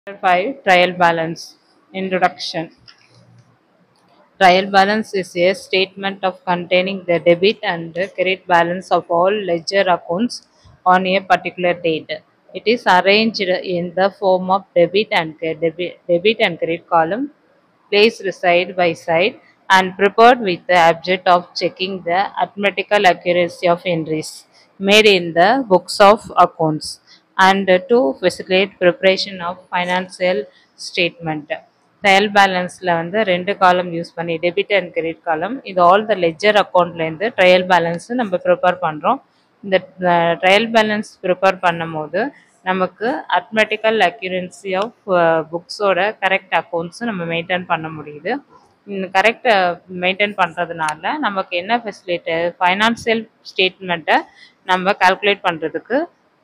Chapter 5 Trial Balance Introduction. Trial balance is a statement of containing the debit and credit balance of all ledger accounts on a particular date. It is arranged in the form of debit and credit column placed side by side and prepared with the object of checking the arithmetical accuracy of entries made in the books of accounts and to facilitate preparation of financial statement. Trial பேலன்ஸில் வந்து 2 காலம் use பண்ணி debit and credit காலம் இது all the ledger அக்கௌண்ட்லேருந்து trial balance நம்ம prepare பண்ணுறோம். இந்த ட்ரையல் பேலன்ஸ் ப்ரிப்பேர் பண்ணும் போது நமக்கு அத்மெட்டிக்கல் அக்யூரன்சி ஆஃப் புக்ஸோட கரெக்ட் அக்கௌண்ட்ஸும் நம்ம மெயின்டைன் பண்ண முடியுது. இந்த கரெக்ட் மெயின்டைன் பண்ணுறதுனால நமக்கு என்ன ஃபெசிலிட்டி ஃபைனான்சியல் ஸ்டேட்மெண்ட்டை நம்ம கால்குலேட் பண்ணுறதுக்கு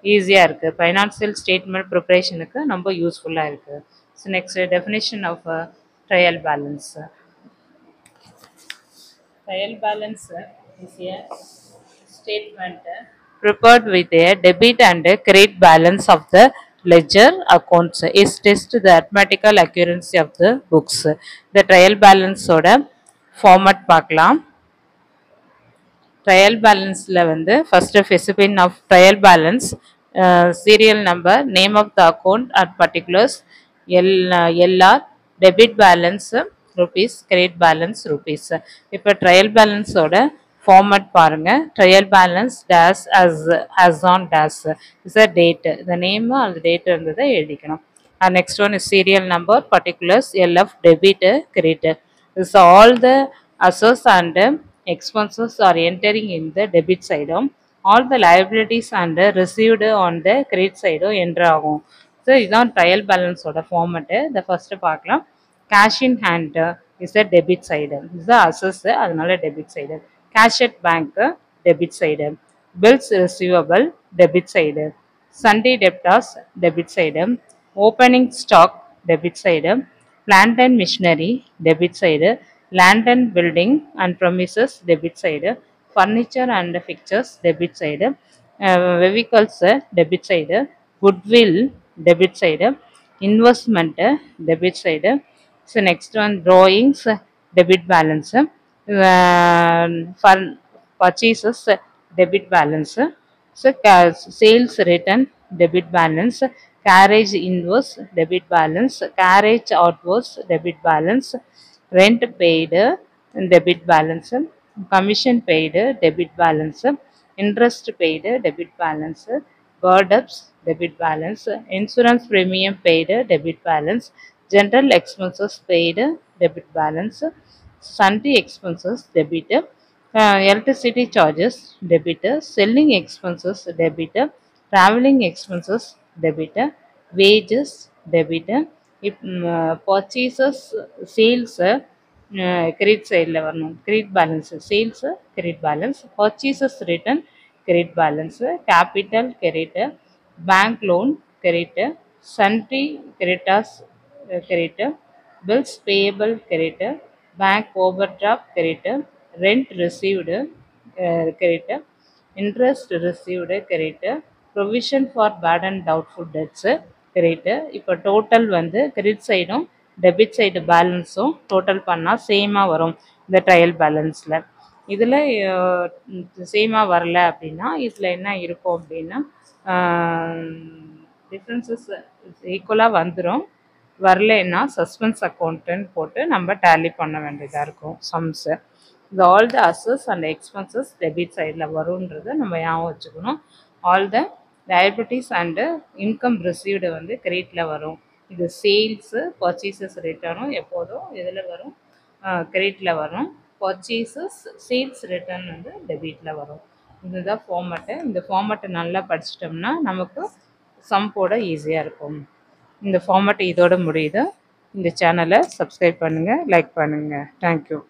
ஈஸியாக இருக்குது. ஃபைனான்சியல் ஸ்டேட்மெண்ட் ப்ரிப்ரேஷனுக்கு ரொம்ப யூஸ்ஃபுல்லாக இருக்குது. So next definition of trial balance. Trial balance is a statement prepared with a debit and credit balance of the ledger accounts is test the arithmetical accuracy of the books. The trial balance oda format பார்க்கலாம். Trial balance ல வந்து first specifying of trial balance serial number, name of the account and particulars, LR, debit balance rupees, credit balance rupees. இப்போ trial balance ஓட format பாருங்க. trial balance dash as on dash is a date, the name and the date இருந்ததை எழுதிக்கணும். And next one is serial number, particulars, LF, debit, credit. This all the assets and expenses are entering in the debit side. All the liabilities and received on the credit side enter ஆகும். So இதுதான் trial பேலன்ஸோட format. இந்த first பார்க்கலாம். Cash in hand is the debit side, is the அசஸ், அதனால debit side. Cash at bank debit side. Bills receivable debit side. Sundry debtors debit side. Opening stock debit side. Plant and machinery debit side. Land and building and premises debit side. Furniture and fixtures debit side. Vehicles debit side. Goodwill debit side, investment debit side. So next one drawings debit balance, for purchases debit balance. So sales return debit balance, carriage invoice debit balance, carriage outvoice debit balance, rent paid debit balance, commission paid debit balance, interest paid debit balance, bird-ups debit balance, insurance premium paid debit balance, general expenses paid debit balance, sundry expenses debit, electricity charges debit, selling expenses debit, traveling expenses debit, wages debit, purchases sales credit side வரணும், credit balance sales credit balance, purchases return credit balance, capital credit, bank loan credit, sundry creditors credit, bills payable credit, bank overdraft credit, rent received credit, interest received credit, provision for bad and doubtful debts credit. இப்போ total வந்து credit சைடும் debit side பேலன்ஸும் total பண்ணால் சேமாக வரும் இந்த trial பேலன்ஸில். இதில் சேமாக வரல அப்படின்னா இதில் என்ன இருக்கும் அப்படின்னா டிஃப்ரென்சஸ் ஈக்குவலாக வந்துடும். வரலைன்னா சஸ்பென்ஸ் அக்கௌண்ட்டுன்னு போட்டு நம்ம டேலி பண்ண வேண்டியதாக இருக்கும் சம்ஸு. இது ஆல் த அசஸ் அண்ட் எக்ஸ்பென்சஸ் டெபிட் சைடில் வரும்ன்றதை நம்ம ஞாபகம் வச்சுக்கணும். All the liabilities and income received வந்து கிரெடிட்டில் வரும். இது சேல்ஸு பர்ச்சேசஸ் ரிட்டர்னும் எப்போதும் இதில் வரும், கிரெடிட்டில் வரும். பர்ச்சேசஸ் சேல்ஸ் ரிட்டர்ன் வந்து டெபிட்டில் வரும். இதுதான் ஃபார்மேட்டு. இந்த ஃபார்மேட்டை நல்லா படிச்சிட்டோம்னா நமக்கு சம் போட ஈஸியாக இருக்கும். இந்த ஃபார்மேட் இதோட முடியுது. இந்த சேனலை சப்ஸ்கிரைப் பண்ணுங்கள், லைக் பண்ணுங்கள். தேங்க்யூ.